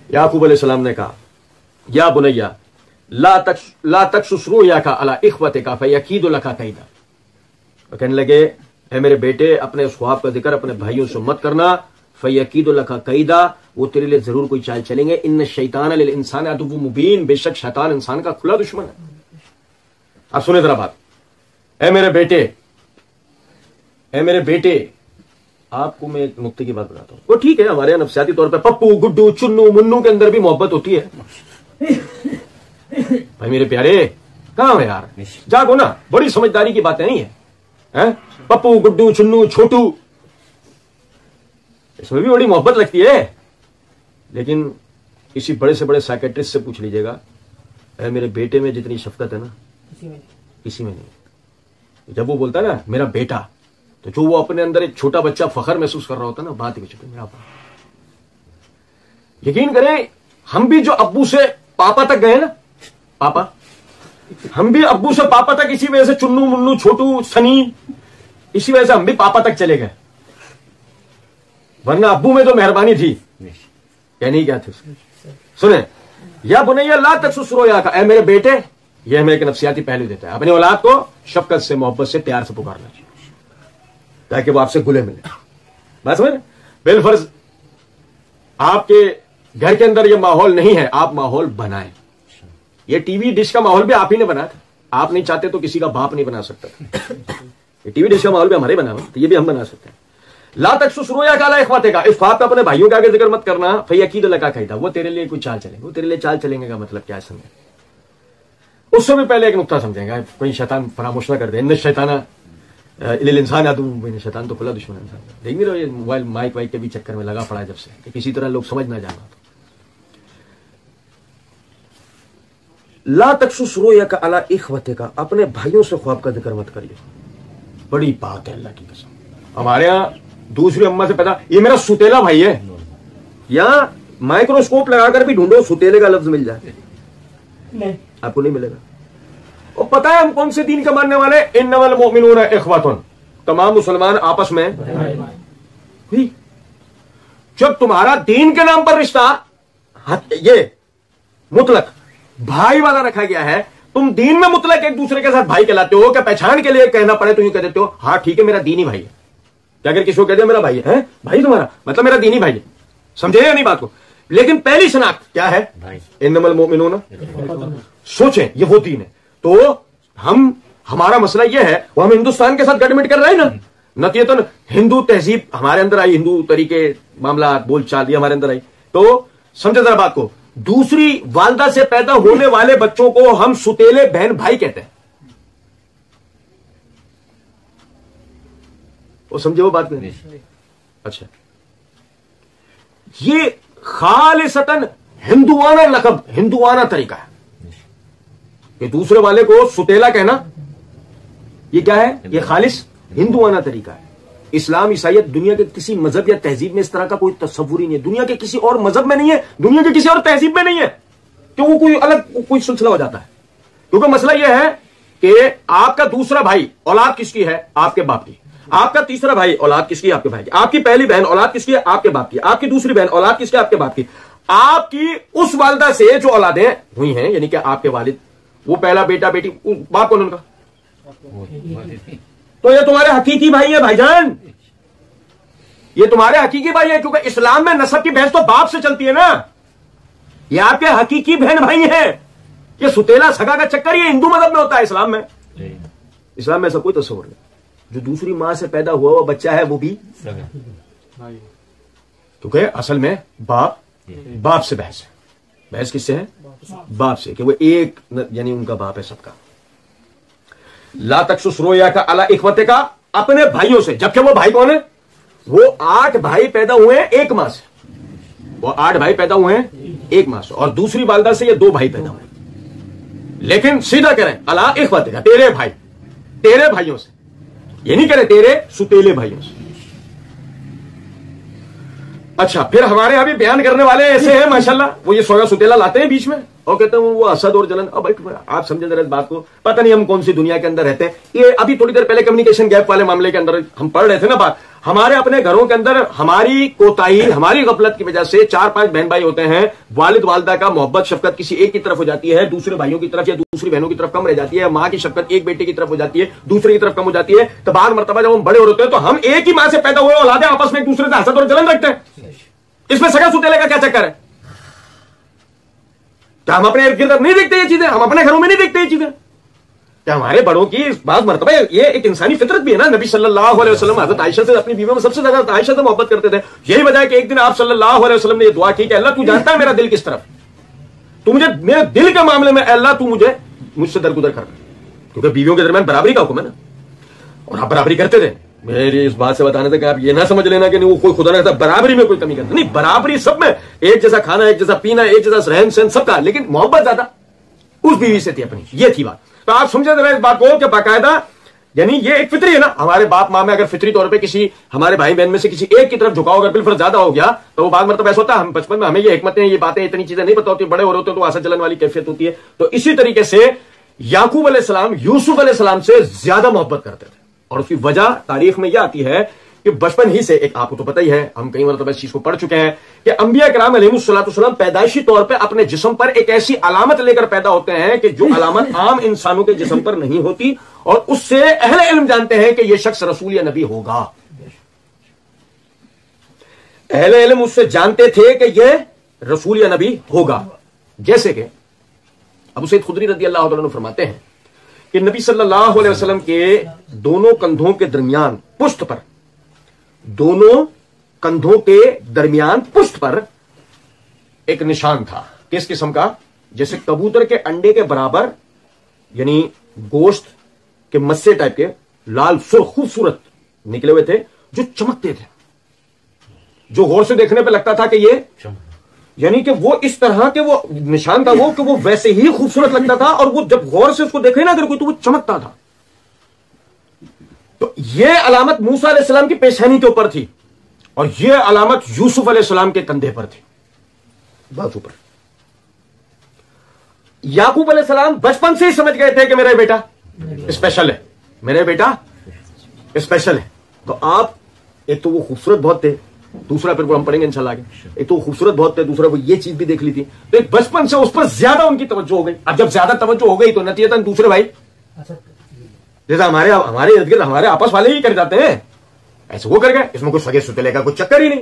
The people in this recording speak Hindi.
याकूब अलैहिस्सलाम ने कहा, या बुनैया ला तकसुस रुयाका अला इख्वतिका फयकीदु लका कैदा। वो कहने लगे, है मेरे बेटे, अपने उस ख्वाब का जिक्र अपने भाइयों से मत करना, फयकीदु लका कैदा, वो तेरे लिए जरूर कोई चाल चलेंगे। इन्न शैतान लिल इंसान अदुव्वुम मुबीन, बेशक शैतान इंसान का खुला दुश्मन है। अब सुने जरा बात, ऐ मेरे बेटे, आपको मैं एक नुक्ते की बात बताता हूं। वो ठीक है, हमारे यहाँ नफसियाती तौर पे पप्पू गुड्डू चुन्नू मुन्नू के अंदर भी मोहब्बत होती है। भाई मेरे प्यारे, कहां है यार, जागो ना, बड़ी समझदारी की बातें नहीं है? पप्पू गुड्डू चुन्नू छोटू, इसमें भी बड़ी मोहब्बत लगती है। लेकिन किसी बड़े से बड़े साइकेट्रिस्ट से पूछ लीजिएगा, ऐ मेरे बेटे में जितनी शफकत है ना, किसी में नहीं। जब वो बोलता है ना मेरा बेटा, तो जो वो अपने अंदर एक छोटा बच्चा फखर महसूस कर रहा होता है ना, बात ही कुछ मेरा बाप। यकीन करें, हम भी जो अब्बू से पापा तक गए ना, पापा, हम भी अब्बू से पापा तक इसी वजह से, चुन्नू मुन्नू छोटू सनी, इसी वजह से हम भी पापा तक चले गए। वरना अब्बू में तो मेहरबानी थी, क्या नहीं क्या थे। सुने, या बुनैया ला तकसुस रुयाका, ऐ मेरे बेटे, यह हमें एक नफ्सियाती पहलू देता है, अपनी औलाद को शफकत से, मोहब्बत से, प्यार से पुकारना चाहिए ताकि वो आपसे गुले मिले। बात समझ? बिलफर्ज आपके घर के अंदर ये माहौल नहीं है, आप माहौल बनाएं। ये टीवी डिश का माहौल भी आप ही ने बनाया था, आप नहीं चाहते तो किसी का बाप नहीं बना सकता। ये टीवी डिश का माहौल भी हमारे बना हुआ, तो ये भी हम बना सकते हैं। ला तकसुस रुयाका अला इख्वतिका, इस ख्वाब पे अपने भाइयों के आगे जिक्र मत करना, फयकीदु लका कैदा, वो तेरे लिए कोई चाल चलेंगे। वो तेरे लिए चाल चलेंगे का मतलब क्या है समझे? उससे भी पहले एक नुक्ता समझेंगे, कोई शैतान फरामोश ना कर दे। इन्न शैतान लिल इंसान अदुव्वुम मुबीन, शैतान तो खुला दुश्मन है इंसान। देख नहीं रहे, मोबाइल माइक वाइक के भी चक्कर में लगा पड़ा है जब से, कि किसी तरह लोग समझ ना जाना। ला तकसुस रुयाका अला इख्वतिका, अपने भाइयों से ख्वाब का जिक्र मत करिए। बड़ी बात है अल्लाह की कसम। हमारे यहाँ दूसरी अम्मा से पैदा, ये मेरा सुतेला भाई है, या माइक्रोस्कोप लगाकर भी ढूंढो सुतेले का लफ्ज मिल जाए, नहीं आपको नहीं मिलेगा। और पता है हम कौन से दीन के मानने वाले? इन्नमल मुमिनूना इख्वतुन, तमाम मुसलमान आपस में हुई। जब तुम्हारा दीन के नाम पर रिश्ता ये मुतलक भाई वाला रखा गया है, तुम दीन में मुतलक एक दूसरे के साथ भाई कहलाते हो। क्या पहचान के लिए कहना पड़े तो यूं कह देते हो, हाँ ठीक है मेरा दीनी भाई है। क्या अगर किसी को कह दिया मेरा भाई है, भाई तुम्हारा मतलब मेरा दीनी भाई है, समझे या नहीं बात को? लेकिन पहली शनाख्त क्या है? इन्नमल मुमिनूना, सोचें ये वो दीन है। तो हमारा मसला यह है, वो हम हिंदुस्तान के साथ गठमिट कर रहे हैं ना, नतीजतन हिंदू तहजीब हमारे अंदर आई, हिंदू तरीके मामला बोलचाल हमारे अंदर आई। तो समझे जरा बात को, दूसरी वालदा से पैदा होने वाले बच्चों को हम सुतेले बहन भाई कहते हैं। वो समझे वो बात नहीं? अच्छा, ये खालिसतन हिंदुआना लकब, हिंदुआना तरीका है कि दूसरे वाले को सुतेला कहना। ये क्या है? ये खालिस हिंदुआना तरीका है। इस्लाम, ईसाइयत, दुनिया के किसी मजहब या तहजीब में इस तरह का कोई तस्वुर ही नहीं है। दुनिया के किसी और मजहब में नहीं है, दुनिया के किसी और तहजीब में नहीं है, क्यों? वो कोई अलग कोई सिलसिला हो जाता है। क्योंकि मसला यह है कि आपका दूसरा भाई औलाद किसकी है? आपके बाप की। आपका तीसरा भाई औलाद किसकी? आपके भाई की। आपकी पहली बहन औलाद किसकी है? आपके बाप की। आपकी दूसरी बहन औलाद किसकी? आपके बाप की। आपकी उस वालदा से जो औलादें हुई हैं, यानी कि आपके वालिद, वो पहला बेटा बेटी, बाप कौन उनका? तो ये तुम्हारे हकीकी भाई है भाईजान, ये तुम्हारे हकीकी भाई है। क्योंकि इस्लाम में नसब की बहस तो बाप से चलती है ना, ये आपके हकीकी बहन भाई हैं। ये सुतेला सगा का चक्कर ये हिंदू मजहब में होता है, इस्लाम में ऐसा कोई तस्वर नहीं। जो दूसरी मां से पैदा हुआ बच्चा है वो भी, क्योंकि असल में बाप से बहस है। बहस किससे है? बाप से, कि वो एक यानी उनका बाप है सबका। ला तकसुस रुयाका अला इख्वतिका, अपने भाइयों से, जबकि वो भाई कौन है? वो 8 भाई पैदा हुए हैं एक माह से, वो 8 भाई पैदा हुए हैं एक माह से, और दूसरी वालदा से ये 2 भाई पैदा हुए। लेकिन सीधा कह रहे हैं अला इख्वतिका, तेरे भाई, तेरे भाइयों से, ये नहीं कह रहे तेरे सुतेले भाइयों से। अच्छा, फिर हमारे यहां भी बयान करने वाले ऐसे हैं माशाल्लाह, वो ये सोया सुतेला लाते हैं बीच में और कहते हैं वो असद और जलन। अब आप समझे जरा इस बात को, पता नहीं हम कौन सी दुनिया के अंदर रहते हैं। ये अभी थोड़ी देर पहले कम्युनिकेशन गैप वाले मामले के अंदर हम पढ़ रहे थे ना बात, हमारे अपने घरों के अंदर हमारी कोताही, हमारी गफलत की वजह से 4-5 बहन भाई होते हैं, वालिद वालदा का मोहब्बत शफकत किसी एक की तरफ हो जाती है, दूसरे भाइयों की तरफ या दूसरी बहनों की तरफ कम रह जाती है, मां की शफकत एक बेटे की तरफ हो जाती है, दूसरे की तरफ कम हो जाती है। तो बार मरतबा जब हम बड़े हो रहे हैं तो हम एक ही मां से पैदा हुए औलादे आपस में एक दूसरे से हसद और जलन रखते हैं। इसमें सगा सुतेले का क्या चक्कर है? क्या हम अपने इर्द गिर्द नहीं देखते ये चीजें? हम अपने घरों में नहीं देखते ये चीजें? क्या हमारे बड़ों की बात मरतबा ये एक इंसानी फितरत भी है ना। नबी सल्लल्लाहु अलैहि वसल्लम हज़रत आयशा से, अपनी बीवी में सबसे ज्यादा आयशा से मोहब्बत करते थे। यही वजह है कि एक दिन आप सल्लल्लाहु अलैहि वसल्लम ने ये दुआ की कि अल्लाह तू जानता है मेरा दिल किस तरफ, तू मुझे मेरे दिल के मामले में अल्लाह तू मुझसे दरगुदर कर, क्योंकि बीवियों के दरमियान बराबरी का हुक्म है ना, और आप बराबरी करते थे। मेरी इस बात से बताने थे कि आप ये ना समझ लेना कि नहीं वो कोई खुदा ना करता, बराबरी में कोई कमी करता नहीं, बराबरी सब में, एक जैसा खाना, एक जैसा पीना, एक जैसा रहन सहन सबका, लेकिन मोहब्बत ज्यादा उस बीवी से थी अपनी, ये थी बात। तो आप समझे जरा इस बात को कि बाकायदा यानी ये एक फितरी है ना। हमारे बाप माँ में अगर फितरी तौर पे किसी हमारे भाई बहन में से किसी एक की तरफ झुकाव अगर बिलफर्ज ज्यादा हो गया तो वो बात मतलब ऐसा होता है, हम बचपन में हमें ये हिकमतें, ये बातें, इतनी चीजें नहीं पता होती, बड़े हो रहे होते तो आसा जलन वाली कैफियत होती है। तो इसी तरीके से याकूब अलैहिस्सलाम यूसुफ अलैहिस्सलाम से ज्यादा मोहब्बत करते थे, और उसकी वजह तारीख में यह आती है कि बचपन ही से, एक आपको तो पता ही है, हम कई मतलब इस चीज को पढ़ चुके हैं कि अंबिया किराम अलैहिमुस्सलाम पैदाइशी तौर पे अपने जिस्म पर एक ऐसी अलामत लेकर पैदा होते हैं कि जो अलामत आम इंसानों के जिस्म पर नहीं होती, और उससे अहले इल्म जानते हैं कि यह शख्स रसूल या नबी होगा। अहले इल्म उससे जानते थे कि यह रसूल या नबी होगा। जैसे कि अबू सईद खुदरी रज़ियल्लाहु अन्हु फरमाते हैं कि नबी सल्लल्लाहु अलैहि वसल्लम के दोनों कंधों के दरमियान पुश्त पर, दोनों कंधों के दरमियान पुश्त पर एक निशान था। किस किस्म का? जैसे कबूतर के अंडे के बराबर, यानी गोश्त के मस्से टाइप के लाल सुर्ख खूबसूरत निकले हुए थे, जो चमकते थे, जो गौर से देखने पे लगता था कि ये, यानी कि वो इस तरह के वो निशान था वो, कि वो वैसे ही खूबसूरत लगता था, और वो जब गौर से उसको देखे ना अगर कोई तो वो चमकता था। तो ये अलामत मूसा अलैहिस्सलाम की पेशानी के ऊपर थी, और ये अलामत यूसुफ अलैहिस्सलाम के कंधे पर थी, बाजू पर। याकूब अलैहिस्सलाम बचपन से ही समझ गए थे कि मेरा बेटा स्पेशल है, मेरा बेटा स्पेशल है। तो आप, एक तो वो खूबसूरत बहुत थे, दूसरा फिर वो हम पढ़ेंगे इंशाल्लाह आगे, एक तो वो खूबसूरत बहुत थे, दूसरा वो ये चीज भी देख ली थी, तो एक बचपन से उस पर ज्यादा उनकी तवज्जो हो गई। अब जब ज्यादा तवज्जो हो गई तो नतीजतन दूसरे भाई जैसा हमारे इर्द गिर्द हमारे आपस वाले ही कर जाते हैं, ऐसे वो कर गए, इसमें कुछ सगे सुतेले का कुछ चक्कर ही नहीं।